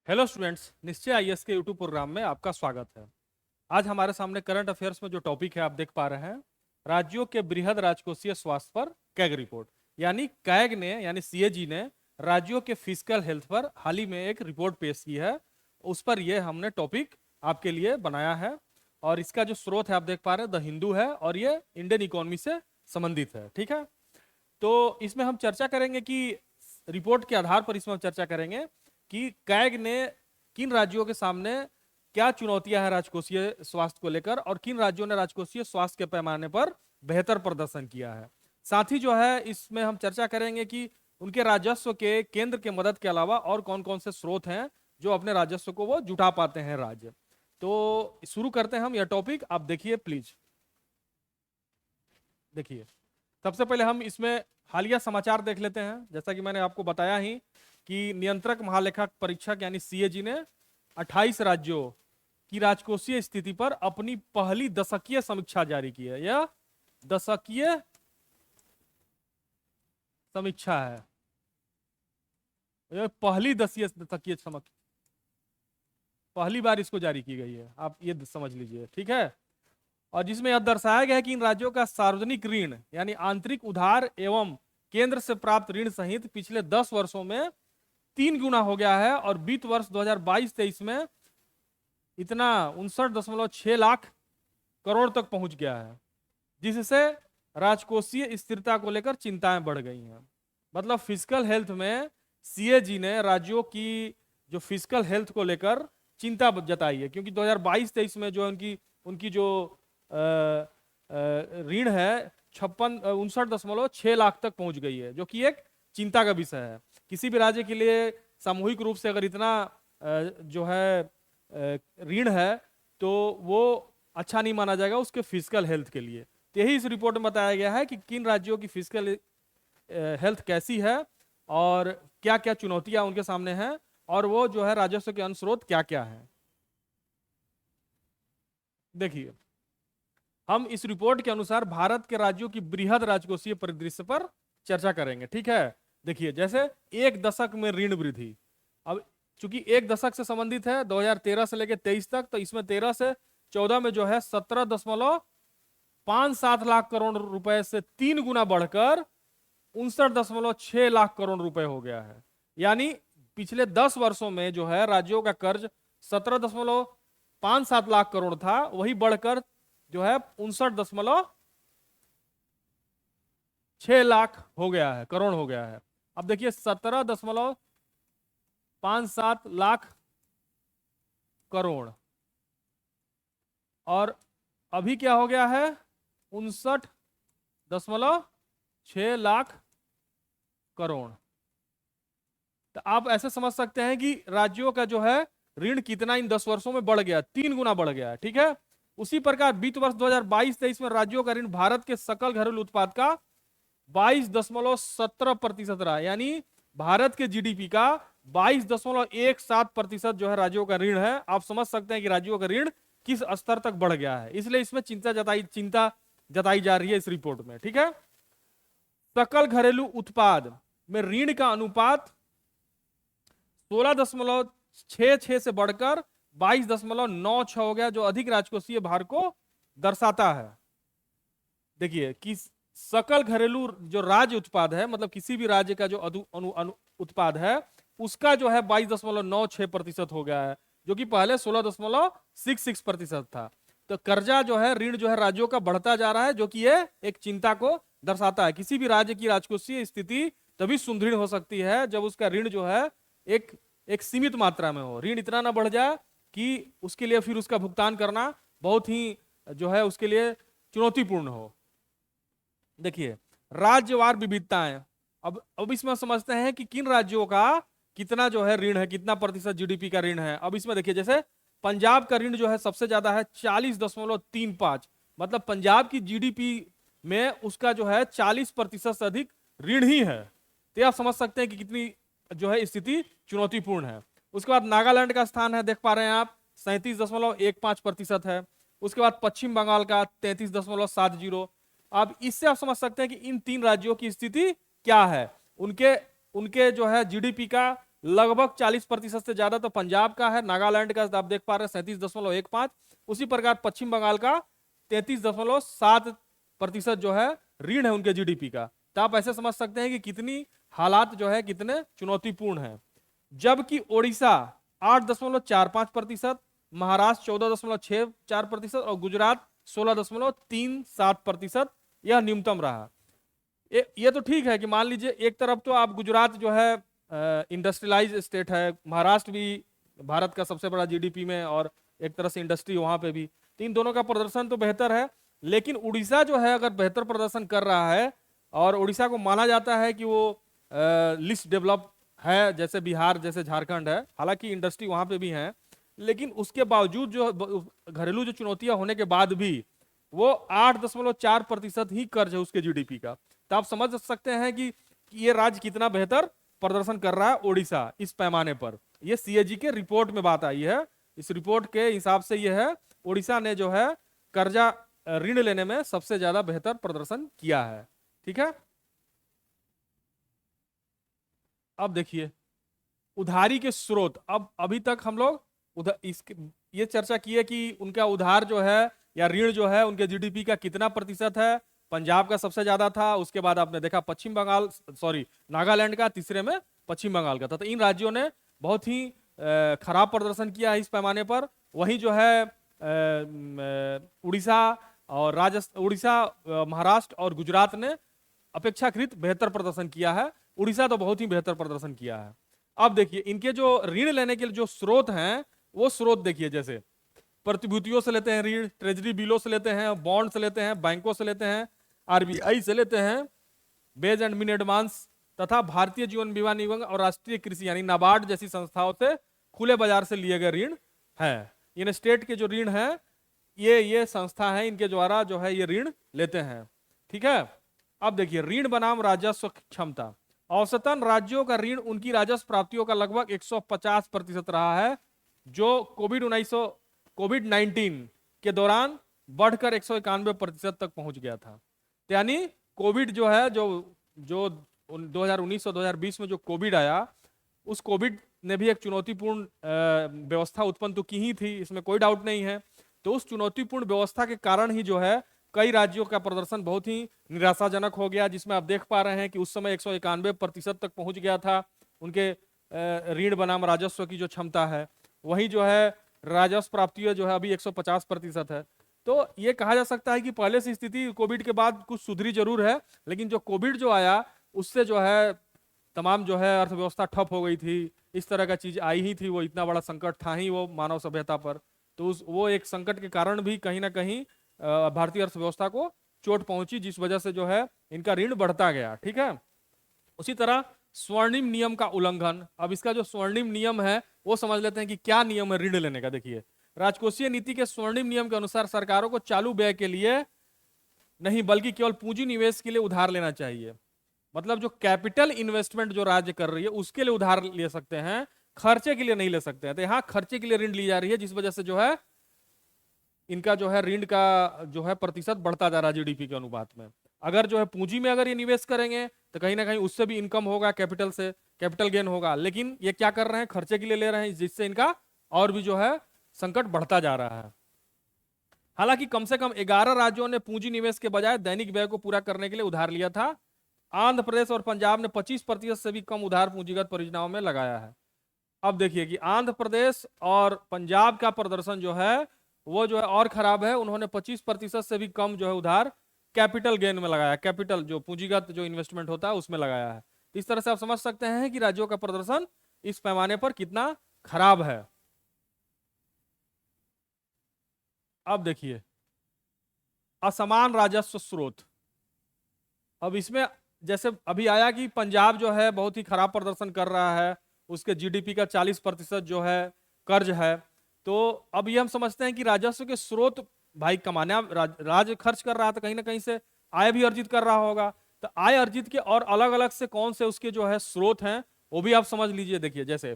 Hello students, निश्चय IAS के YouTube programme में आपका स्वागत है। आज हमारे सामने करंट अफेयर्स में जो टॉपिक है आप देख पा रहे हैं, राज्यों के बृहद राजकोषीय स्वास्थ्य पर कैग रिपोर्ट। यानी कैग ने यानी सीएजी ने राज्यों के फिजिकल हेल्थ पर हाल ही में एक रिपोर्ट पेश की है। उस पर यह हमने टॉपिक आपके लिए बनाया है और इसका जो स्रोत है आप देख पा रहे हैं द हिंदू है और ये इंडियन इकोनॉमी से संबंधित है। ठीक है, तो इसमें हम चर्चा करेंगे कि रिपोर्ट के आधार पर इसमें हम चर्चा करेंगे कि कैग ने किन राज्यों के सामने क्या चुनौतियां हैं राजकोषीय स्वास्थ्य को लेकर और किन राज्यों ने राजकोषीय स्वास्थ्य के पैमाने पर बेहतर प्रदर्शन किया है। साथ ही जो है इसमें हम चर्चा करेंगे कि उनके राजस्व के केंद्र के मदद के अलावा और कौन कौन से स्रोत हैं जो अपने राजस्व को वो जुटा पाते हैं राज्य। तो शुरू करते हैं हम यह टॉपिक, आप देखिए प्लीज। देखिए, सबसे पहले हम इसमें हालिया समाचार देख लेते हैं। जैसा कि मैंने आपको बताया ही कि नियंत्रक महालेखा परीक्षक यानी सीएजी ने 28 राज्यों की राजकोषीय स्थिति पर अपनी पहली दशकीय समीक्षा जारी की है। यह दशकीय समीक्षा है, यह पहली दशकीय समीक्षा, पहली बार इसको जारी की गई है, आप ये समझ लीजिए। ठीक है, और जिसमें यह दर्शाया गया है कि इन राज्यों का सार्वजनिक ऋण यानी आंतरिक उधार एवं केंद्र से प्राप्त ऋण सहित पिछले 10 वर्षों में 3 गुना हो गया है और वित्त वर्ष 2022-23 में इतना 59.6 लाख करोड़ तक पहुंच गया है, जिससे राजकोषीय स्थिरता को लेकर चिंताएं बढ़ गई हैं। मतलब फिजिकल हेल्थ में सीएजी ने राज्यों की जो फिजिकल हेल्थ को लेकर चिंता जताई है, क्योंकि 2022-23 में जो उनकी उनकी जो ऋण है 59.6 लाख तक पहुंच गई है, जो कि एक चिंता का विषय है। किसी भी राज्य के लिए सामूहिक रूप से अगर इतना जो है ऋण है तो वो अच्छा नहीं माना जाएगा उसके फिजिकल हेल्थ के लिए। तो यही इस रिपोर्ट में बताया गया है कि किन राज्यों की फिजिकल हेल्थ कैसी है और क्या क्या चुनौतियां उनके सामने हैं और वो जो है राजस्व के अनुस्रोत क्या क्या है। देखिए, हम इस रिपोर्ट के अनुसार भारत के राज्यों की बृहद राजकोषीय परिदृश्य पर चर्चा करेंगे। ठीक है, देखिए, जैसे एक दशक में ऋण वृद्धि, अब चूंकि एक दशक से संबंधित है 2013 से लेकर 23 तक, तो इसमें 13 से 14 में जो है 17.57 लाख करोड़ रुपए से 3 गुना बढ़कर 59.6 लाख करोड़ रुपए हो गया है। यानी पिछले 10 वर्षों में जो है राज्यों का कर्ज 17.57 लाख करोड़ था, वही बढ़कर जो है 59.6 लाख हो गया है, करोड़ हो गया है। अब देखिए 17.57 लाख करोड़ और अभी क्या हो गया है 59.6 लाख करोड़। तो आप ऐसे समझ सकते हैं कि राज्यों का जो है ऋण कितना इन 10 वर्षों में बढ़ गया, 3 गुना बढ़ गया है। ठीक है, उसी प्रकार वित्त वर्ष 2022-23 में राज्यों का ऋण भारत के सकल घरेलू उत्पाद का 22.17% रहा, यानी भारत के जीडीपी का 22.17% जो है राज्यों का ऋण है। आप समझ सकते हैं कि राज्यों का ऋण किस स्तर तक बढ़ गया है, इसलिए इसमें चिंता जताई जा रही है इस रिपोर्ट में। ठीक है, सकल घरेलू उत्पाद में ऋण का अनुपात 16.66 से बढ़कर 22.96 हो गया, जो अधिक राजकोषीय भार को दर्शाता है। देखिए कि सकल घरेलू जो राज्य उत्पाद है, मतलब किसी भी राज्य का जो उत्पाद है, उसका जो है 22.96% हो गया है, जो कि पहले 16.66% था। तो कर्जा जो है, ऋण जो है राज्यों का बढ़ता जा रहा है, जो कि ये एक चिंता को दर्शाता है। किसी भी राज्य की राजकोषीय स्थिति तभी सुदृढ़ हो सकती है जब उसका ऋण जो है एक सीमित मात्रा में हो, ऋण इतना ना बढ़ जाए कि उसके लिए फिर उसका भुगतान करना बहुत ही जो है उसके लिए चुनौतीपूर्ण हो। देखिए, राज्यवार विविधताएं, अब इसमें समझते हैं कि किन राज्यों का कितना जो है ऋण है, कितना प्रतिशत जीडीपी का ऋण है। अब इसमें देखिए, जैसे पंजाब का ऋण जो है सबसे ज्यादा है 40.35, मतलब पंजाब की जीडीपी में उसका जो है 40% से अधिक ऋण ही है। तो आप समझ सकते हैं कि कितनी जो है स्थिति चुनौतीपूर्ण है। उसके बाद नागालैंड का स्थान है, देख पा रहे हैं आप, 37.15% है। उसके बाद पश्चिम बंगाल का 33.70। अब इससे आप समझ सकते हैं कि इन 3 राज्यों की स्थिति क्या है, उनके जो है जीडीपी का लगभग 40% से ज्यादा तो पंजाब का है, नागालैंड का आप देख पा रहे हैं 37.15, उसी प्रकार पश्चिम बंगाल का 33.7% जो है ऋण है उनके जीडीपी का। तो आप ऐसे समझ सकते हैं कि कितनी हालात जो है कितने चुनौतीपूर्ण है। जबकि ओडिशा 8.45%, महाराष्ट्र 14.64% और गुजरात 16.37% यह न्यूनतम रहा। ये तो ठीक है कि मान लीजिए एक तरफ तो आप गुजरात जो है इंडस्ट्रियलाइज स्टेट है, महाराष्ट्र भी भारत का सबसे बड़ा जीडीपी में और एक तरह से इंडस्ट्री वहां पे भी, तो इन दोनों का प्रदर्शन तो बेहतर है। लेकिन उड़ीसा जो है अगर बेहतर प्रदर्शन कर रहा है, और उड़ीसा को माना जाता है कि वो लिस्ट डेवलप है जैसे बिहार जैसे झारखंड है, हालांकि इंडस्ट्री वहां पे भी है, लेकिन उसके बावजूद जो घरेलू जो चुनौतियां होने के बाद भी वो 8.4% ही कर्ज है उसके जीडीपी का। तो आप समझ सकते हैं कि ये राज्य कितना बेहतर प्रदर्शन कर रहा है ओडिशा इस पैमाने पर। ये सीएजी के रिपोर्ट में बात आई है, इस रिपोर्ट के हिसाब से यह है ओडिशा ने जो है कर्जा ऋण लेने में सबसे ज्यादा बेहतर प्रदर्शन किया है। ठीक है, अब देखिए उधारी के स्रोत। अब अभी तक हम लोग ये चर्चा की है कि उनका उधार जो है या ऋण जो है उनके जीडीपी का कितना प्रतिशत है। पंजाब का सबसे ज्यादा था, उसके बाद आपने देखा पश्चिम बंगाल सॉरी नागालैंड का, तीसरे में पश्चिम बंगाल का था। तो इन राज्यों ने बहुत ही खराब प्रदर्शन किया है इस पैमाने पर। वहीं जो है उड़ीसा और उड़ीसा, महाराष्ट्र और गुजरात ने अपेक्षाकृत बेहतर प्रदर्शन किया है। उड़ीसा तो बहुत ही बेहतर प्रदर्शन किया है। अब देखिए इनके जो ऋण लेने के जो स्रोत हैं वो स्रोत देखिए, जैसे प्रतिभूतियों से लेते हैं ऋण, ट्रेजरी बिलों से लेते हैं, बॉन्ड से लेते हैं, बैंकों से लेते हैं, आरबीआई से लेते हैं, बेज एंड मीन एडवांस तथा भारतीय जीवन बीमा निगम और राष्ट्रीय कृषि यानी नाबार्ड जैसी संस्थाओं से खुले बाजार से लिए गए ऋण है। इन स्टेट के जो ऋण है ये संस्था है, इनके द्वारा जो है ये ऋण लेते हैं। ठीक है, अब देखिए ऋण बनाम राजस्व क्षमता। औसतन राज्यों का ऋण उनकी राजस्व प्राप्तियों का लगभग 150% रहा है, जो कोविड-19 के दौरान बढ़कर 191% तक पहुंच गया था। यानी कोविड जो है जो 2019 और 2020 में जो कोविड आया, उस कोविड ने भी एक चुनौतीपूर्ण व्यवस्था उत्पन्न तो की ही थी, इसमें कोई डाउट नहीं है। तो उस चुनौतीपूर्ण व्यवस्था के कारण ही जो है कई राज्यों का प्रदर्शन बहुत ही निराशाजनक हो गया, जिसमें आप देख पा रहे हैं कि उस समय 191% तक पहुंच गया था उनके ऋण बनाम राजस्व की जो क्षमता है। वहीं जो है राजस्व प्राप्ति जो है अभी 150% है। तो ये कहा जा सकता है कि पहले से स्थिति कोविड के बाद कुछ सुधरी जरूर है, लेकिन जो कोविड जो आया उससे जो है तमाम जो है अर्थव्यवस्था ठप हो गई थी, इस तरह का चीज आई ही थी, वो इतना बड़ा संकट था ही वो मानव सभ्यता पर। तो वो एक संकट के कारण भी कहीं ना कहीं भारतीय अर्थव्यवस्था को चोट पहुंची, जिस वजह से जो है इनका ऋण बढ़ता गया। ठीक है, उसी तरह स्वर्णिम नियम का उल्लंघन। अब इसका जो स्वर्णिम नियम है वो समझ लेते हैं कि क्या नियम है ऋण लेने का। देखिए राजकोषीय नीति के स्वर्णिम नियम के अनुसार सरकारों को चालू व्यय के लिए नहीं बल्कि केवल पूंजी निवेश के लिए उधार लेना चाहिए। मतलब जो कैपिटल इन्वेस्टमेंट जो राज्य कर रही है उसके लिए उधार ले सकते हैं, खर्चे के लिए नहीं ले सकते हैं। तो यहाँ खर्चे के लिए ऋण ली जा रही है, जिस वजह से जो है इनका जो है ऋण का जो है प्रतिशत बढ़ता जा रहा है जीडीपी के अनुपात में। अगर जो है पूंजी में अगर ये निवेश करेंगे तो कहीं ना कहीं उससे भी इनकम होगा, कैपिटल से कैपिटल गेन होगा। लेकिन ये क्या कर रहे हैं, खर्चे के लिए ले रहे हैं, जिससे इनका और भी जो है संकट बढ़ता जा रहा है। हालांकि कम से कम 11 राज्यों ने पूंजी निवेश के बजाय दैनिक व्यय को पूरा करने के लिए उधार लिया था। आंध्र प्रदेश और पंजाब ने 25% से भी कम उधार पूंजीगत परियोजनाओं में लगाया है। अब देखिए कि आंध्र प्रदेश और पंजाब का प्रदर्शन जो है वो जो है और खराब है। उन्होंने 25% से भी कम जो है उधार कैपिटल गेन में लगाया, कैपिटल जो पूंजीगत जो इन्वेस्टमेंट होता है उसमें लगाया है। इस तरह से आप समझ सकते हैं कि राज्यों का प्रदर्शन इस पैमाने पर कितना खराब है। अब देखिए असमान राजस्व स्रोत। अब इसमें जैसे अभी आया कि पंजाब जो है बहुत ही खराब प्रदर्शन कर रहा है, उसके जीडीपी का 40% जो है कर्ज है। तो अब ये हम समझते हैं कि राजस्व के स्रोत भाई कमाने राज्य खर्च कर रहा है तो कहीं ना कहीं से आय भी अर्जित कर रहा होगा। तो आय अर्जित के और अलग अलग से कौन से उसके जो है स्रोत हैं वो भी आप समझ लीजिए। देखिए जैसे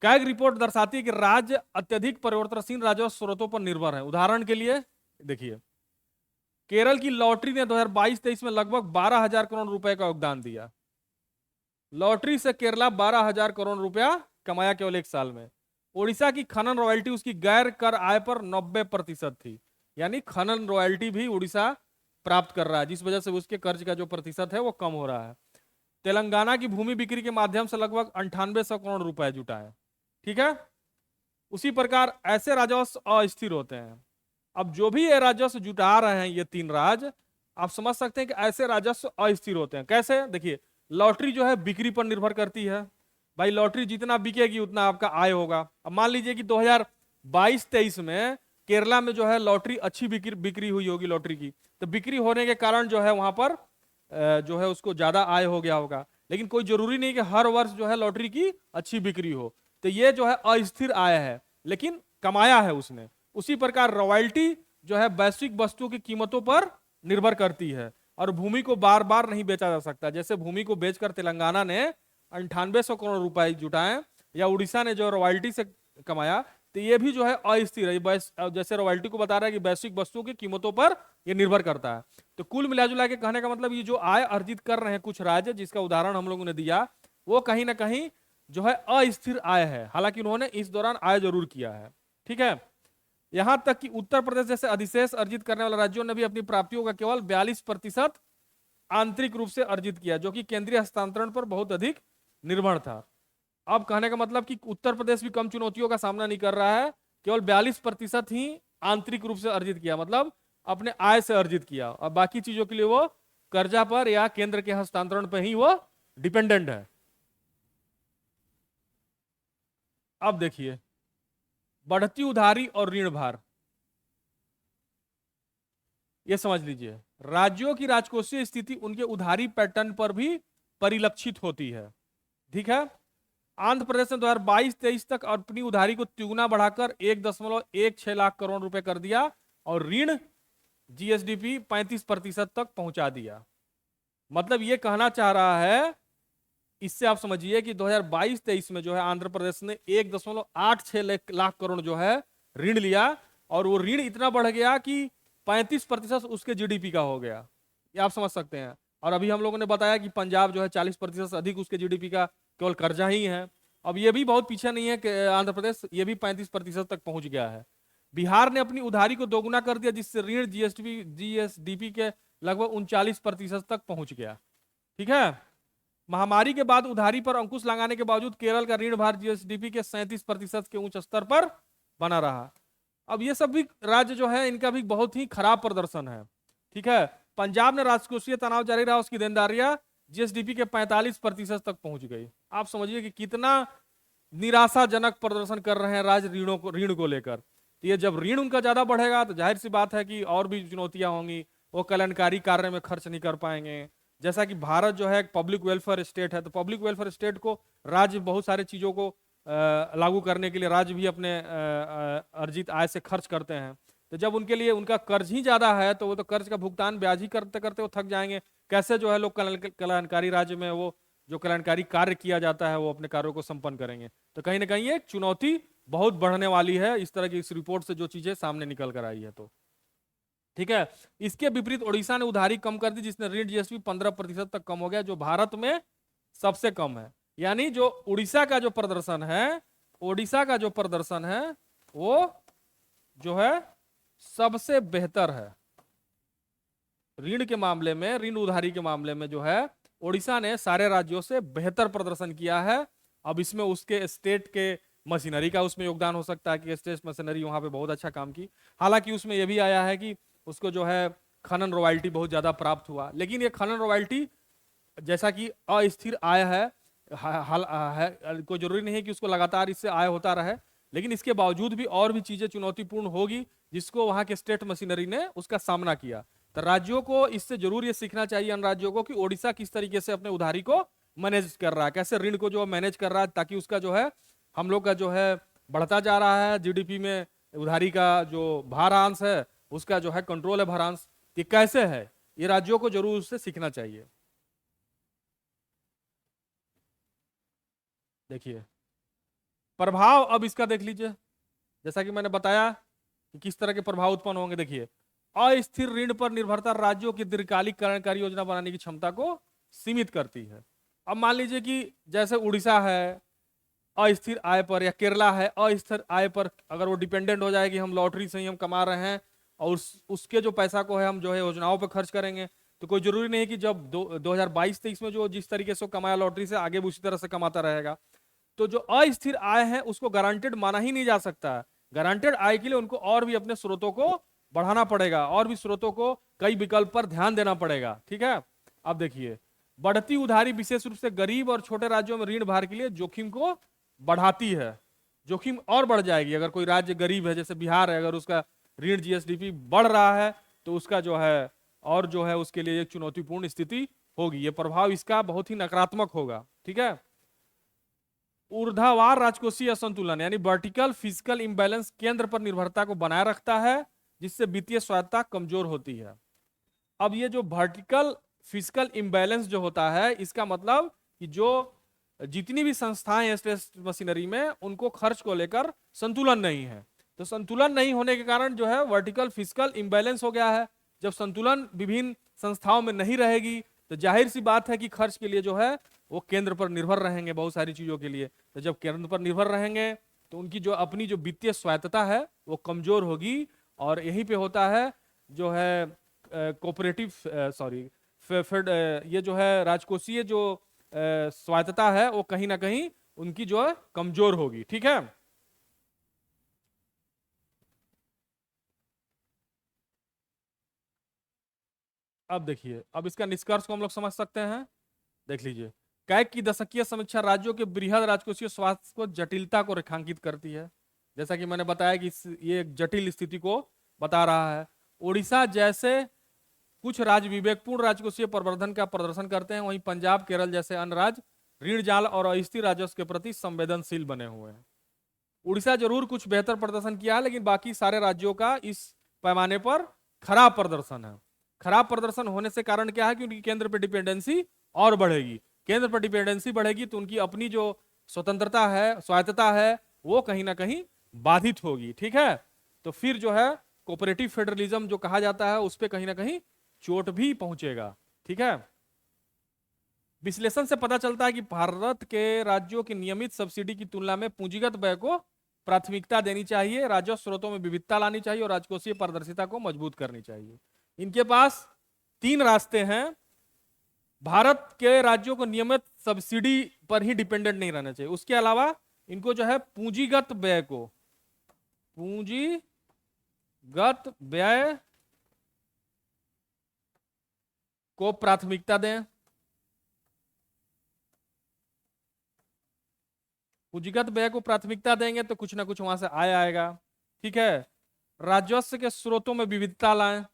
कैग रिपोर्ट दर्शाती है कि राज्य अत्यधिक परिवर्तनशील राजस्व स्रोतों पर निर्भर है। उदाहरण के लिए देखिए केरल की लॉटरी ने 2022-23 में लगभग 12,000 करोड़ रुपए का योगदान दिया। लॉटरी से केरला 12,000 करोड़ रुपया कमाया केवल एक साल में। ओडिशा की खनन रॉयल्टी उसकी गैर कर आय पर 90% थी, यानी खनन रॉयल्टी भी उड़ीसा प्राप्त कर रहा है, जिस वजह से उसके कर्ज का जो प्रतिशत है वो कम हो रहा है। तेलंगाना की भूमि बिक्री के माध्यम से लगभग 9800 करोड़ रुपए जुटा है। ठीक है, उसी प्रकार ऐसे राजस्व अस्थिर होते हैं। अब जो भी ये राजस्व जुटा रहे हैं ये तीन राज्य, आप समझ सकते हैं कि ऐसे राजस्व अस्थिर होते हैं। कैसे? देखिए, लॉटरी जो है बिक्री पर निर्भर करती है। भाई लॉटरी जितना बिकेगी उतना आपका आय होगा। अब मान लीजिए कि 2022-23 में केरला में जो है लॉटरी अच्छी बिक्री हुई होगी लॉटरी की, तो बिक्री होने के कारण जो है वहां पर जो है उसको ज्यादा आय हो गया होगा। लेकिन कोई जरूरी नहीं कि हर वर्ष जो है लॉटरी की अच्छी बिक्री हो, तो ये जो है अस्थिर आय है, लेकिन कमाया है उसने। उसी प्रकार रॉयल्टी जो है वैश्विक वस्तुओं की कीमतों पर निर्भर करती है, और भूमि को बार बार नहीं बेचा जा सकता। जैसे भूमि को बेचकर तेलंगाना ने 9800 करोड़ रुपए जुटाए, या उड़ीसा ने जो रॉयल्टी से कमाया, तो ये भी जो है अस्थिर है। जैसे रॉयल्टी को बता रहा है कि वैश्विक वस्तुओं की कीमतों पर ये निर्भर करता है। तो कुल मिलाजुला के कहने का मतलब ये जो आय अर्जित कर रहे हैं कुछ राज्य, जिसका उदाहरण हम लोगों ने दिया, वो कहीं ना कहीं जो है अस्थिर आय है। हालांकि उन्होंने इस दौरान आय जरूर किया है। ठीक है, यहां तक कि उत्तर प्रदेश जैसे अधिशेष अर्जित करने वाले राज्यों ने भी अपनी प्राप्तियों का केवल 42% आंतरिक रूप से अर्जित किया, जो कि केंद्रीय हस्तांतरण पर बहुत अधिक निर्भर था। अब कहने का मतलब कि उत्तर प्रदेश भी कम चुनौतियों का सामना नहीं कर रहा है, केवल 42% ही आंतरिक रूप से अर्जित किया, मतलब अपने आय से अर्जित किया, और बाकी चीजों के लिए वो कर्जा पर या केंद्र के हस्तांतरण पर ही वो डिपेंडेंट है। अब देखिए, बढ़ती उधारी और ऋण भार, ये समझ लीजिए। राज्यों की राजकोषीय स्थिति उनके उधारी पैटर्न पर भी परिलक्षित होती है। ठीक है, आंध्र प्रदेश ने 2022-23 तक अपनी उधारी को तिगुना बढ़ाकर 1.16 लाख करोड़ रुपए कर दिया, और ऋण जीएसडीपी 35% तक पहुंचा दिया। मतलब ये कहना चाह रहा है, इससे आप समझिए कि 2022-23 में जो है आंध्र प्रदेश ने 1.86 लाख करोड़ जो है ऋण लिया, और वो ऋण इतना बढ़ गया कि 35% उसके जीडीपी का हो गया। ये आप समझ सकते हैं। और अभी हम लोगों ने बताया कि पंजाब जो है 40% अधिक उसके जीडीपी का केवल कर्जा ही है। अब ये भी बहुत पीछे नहीं है कि आंध्र प्रदेश, ये भी 35% तक पहुंच गया है। बिहार ने अपनी उधारी को दोगुना कर दिया, जिससे ऋण जीएसडीपी के लगभग 39% तक पहुंच गया। ठीक है, महामारी के बाद उधारी पर अंकुश लगाने के बावजूद केरल का ऋण भार जीएसडीपी के 37% के उच्च स्तर पर बना रहा। अब ये सब भी राज्य जो है इनका भी बहुत ही खराब प्रदर्शन है। ठीक है, पंजाब ने राजकोषीय तनाव जारी रहा, उसकी देनदारियां जीएसडीपी के 45% तक पहुंच गई। आप समझिए कि कितना निराशाजनक प्रदर्शन कर रहे हैं राज्य ऋण को लेकर। तो ये जब ऋण उनका ज्यादा बढ़ेगा तो जाहिर सी बात है कि और भी चुनौतियां होंगी, वो कल्याणकारी कार्य में खर्च नहीं कर पाएंगे। जैसा कि भारत जो है पब्लिक वेलफेयर स्टेट है, तो पब्लिक वेलफेयर स्टेट को राज्य बहुत सारे चीजों को लागू करने के लिए राज्य भी अपने अर्जित आय से खर्च करते हैं। तो जब उनके लिए उनका कर्ज ही ज्यादा है, तो वो तो कर्ज का भुगतान ब्याज ही करते करते वो थक जाएंगे। कैसे जो है लोग कल्याणकारी राज्य में वो जो कल्याणकारी कार्य किया जाता है वो अपने कार्यों को संपन्न करेंगे। तो कहीं ना कहीं एक चुनौती बहुत बढ़ने वाली है इस तरह की इस रिपोर्ट से जो चीजें सामने निकल कर आई है। तो ठीक है, इसके विपरीत ओडिशा ने उधारी कम कर दी, जिसने ऋण जीएसपी 15% तक कम हो गया, जो भारत में सबसे कम है। यानी जो उड़ीसा का जो प्रदर्शन है, ओडिशा का जो प्रदर्शन है वो जो है सबसे बेहतर है ऋण के मामले में, ऋण उधारी के मामले में जो है ओडिशा ने सारे राज्यों से बेहतर प्रदर्शन किया है। अब इसमें उसके स्टेट के मशीनरी का उसमें योगदान हो सकता है कि स्टेट मशीनरी वहां पे बहुत अच्छा काम की। हालांकि उसमें यह भी आया है कि उसको जो है खनन रॉयल्टी बहुत ज्यादा प्राप्त हुआ, लेकिन ये खनन रॉयल्टी जैसा कि अस्थिर आय है, कोई जरूरी नहीं है कि उसको लगातार इससे आय होता रहे, लेकिन इसके बावजूद भी और भी चीजें चुनौतीपूर्ण होगी जिसको वहां के स्टेट मशीनरी ने उसका सामना किया। तो राज्यों को इससे जरूर ये सीखना चाहिए अन्य राज्यों को कि ओडिशा किस तरीके से अपने उधारी को मैनेज कर रहा है, कैसे ऋण को जो मैनेज कर रहा है, ताकि उसका जो है हम लोग का जो है बढ़ता जा रहा है जीडीपी में उधारी का जो भारांश है उसका जो है कंट्रोल है भारांश, ये कैसे है, ये राज्यों को जरूर उससे सीखना चाहिए। देखिए प्रभाव अब इसका देख लीजिए, जैसा कि मैंने बताया कि किस तरह के प्रभाव उत्पन्न होंगे। देखिए, अस्थिर ऋण पर निर्भरता राज्यों की दीर्घकालिक कल्याणकारी योजना बनाने की क्षमता को सीमित करती है। अब मान लीजिए कि जैसे उड़ीसा है अस्थिर आय पर, या केरला है अस्थिर आय पर, अगर वो डिपेंडेंट हो जाएगी हम लॉटरी से ही हम कमा रहे हैं और उसके जो पैसा को है हम जो है योजनाओं पर खर्च करेंगे, तो कोई जरूरी नहीं है कि जब 2022-23 में जो जिस तरीके से वो कमाया लॉटरी से आगे भी उसी तरह से कमाता रहेगा। तो जो अस्थिर आय है उसको गारंटेड माना ही नहीं जा सकता है। गारंटेड आय के लिए उनको और भी अपने स्रोतों को बढ़ाना पड़ेगा, और भी स्रोतों को कई विकल्प पर ध्यान देना पड़ेगा। ठीक है, अब देखिए, बढ़ती उधारी विशेष रूप से गरीब और छोटे राज्यों में ऋण भार के लिए जोखिम को बढ़ाती है। जोखिम और बढ़ जाएगी अगर कोई राज्य गरीब है, जैसे बिहार है, अगर उसका ऋण जीएसडीपी बढ़ रहा है तो उसका जो है और जो है उसके लिए एक चुनौतीपूर्ण स्थिति होगी, ये प्रभाव इसका बहुत ही नकारात्मक होगा। ठीक है, ऊर्ध्वाधर राजकोषीय असंतुलन यानी वर्टिकल फिजिकल इंबैलेंस केंद्र पर निर्भरता को बनाए रखता है, जिससे वित्तीय स्वायत्तता कमजोर होती है। अब ये जो वर्टिकल फिजिकल इंबैलेंस जो होता है, इसका मतलब कि जो जितनी भी संस्थाएं हैं स्टेट मशीनरी में, उनको खर्च को लेकर संतुलन नहीं है। तो संतुलन नहीं होने के कारण जो है वर्टिकल फिजिकल इंबैलेंस हो गया है। जब संतुलन विभिन्न संस्थाओं में नहीं रहेगी तो जाहिर सी बात है कि खर्च के लिए जो है वो केंद्र पर निर्भर रहेंगे बहुत सारी चीजों के लिए। तो जब केंद्र पर निर्भर रहेंगे तो उनकी जो अपनी जो वित्तीय स्वायत्तता है वो कमजोर होगी, और यहीं पे होता है जो है कोऑपरेटिव ये जो है राजकोषीय जो स्वायत्तता है वो कहीं ना कहीं उनकी जो है कमजोर होगी। ठीक है, अब देखिए, अब इसका निष्कर्ष को हम लोग समझ सकते हैं। देख लीजिए, कैग की दशकीय समीक्षा राज्यों के बृहद राजकोषीय स्वास्थ्य को जटिलता को रेखांकित करती है। जैसा कि मैंने बताया कि ये एक जटिल स्थिति को बता रहा है। उड़ीसा जैसे कुछ राज्य विवेकपूर्ण राजकोषीय प्रवर्धन का प्रदर्शन करते हैं, वहीं पंजाब केरल जैसे अन्य राज्य ऋण जाल और अस्थिर राजस्व के प्रति संवेदनशील बने हुए हैं। उड़ीसा जरूर कुछ बेहतर प्रदर्शन किया है, लेकिन बाकी सारे राज्यों का इस पैमाने पर खराब प्रदर्शन है। खराब प्रदर्शन होने से कारण क्या है कि उनकी केंद्र पर डिपेंडेंसी और बढ़ेगी। केंद्र पर डिपेंडेंसी बढ़ेगी तो उनकी अपनी जो स्वतंत्रता है, स्वायत्तता है, वो कहीं ना कहीं बाधित होगी। ठीक है, तो फिर जो है कोऑपरेटिव फेडरलिज्म जो कहा जाता है उस पर कहीं ना कहीं चोट भी पहुंचेगा। ठीक है, विश्लेषण से पता चलता है कि भारत के राज्यों की नियमित सब्सिडी की तुलना में पूंजीगत व्यय को प्राथमिकता देनी चाहिए, राजस्व स्रोतों में विविधता लानी चाहिए और राजकोषीय पारदर्शिता को मजबूत करनी चाहिए। इनके पास तीन रास्ते हैं। भारत के राज्यों को नियमित सब्सिडी पर ही डिपेंडेंट नहीं रहना चाहिए, उसके अलावा इनको जो है पूंजीगत व्यय को प्राथमिकता दें। पूंजीगत व्यय को प्राथमिकता देंगे तो कुछ ना कुछ वहां से आय आएगा। ठीक है, राजस्व के स्रोतों में विविधता लाएं,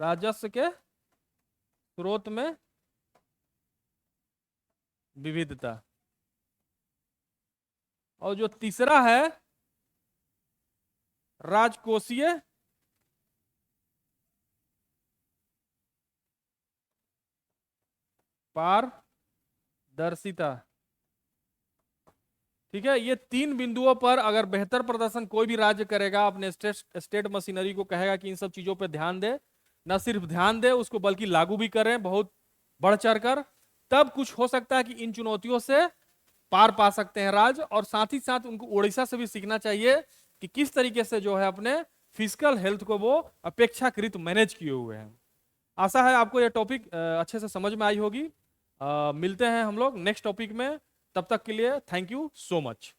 राजस्व के स्रोत में विविधता। और जो तीसरा है राजकोषीय पारदर्शिता। ठीक है, ये तीन बिंदुओं पर अगर बेहतर प्रदर्शन कोई भी राज्य करेगा, अपने स्टेट मशीनरी को कहेगा कि इन सब चीजों पर ध्यान दे, न सिर्फ ध्यान दे उसको बल्कि लागू भी करें बहुत बढ़ चढ़कर, तब कुछ हो सकता है कि इन चुनौतियों से पार पा सकते हैं राज्य। और साथ ही साथ उनको उड़ीसा से भी सीखना चाहिए कि किस तरीके से जो है अपने फिजिकल हेल्थ को वो अपेक्षाकृत मैनेज किए हुए हैं। आशा है आपको ये टॉपिक अच्छे से समझ में आई होगी। मिलते हैं हम लोग नेक्स्ट टॉपिक में, तब तक के लिए थैंक यू सो मच।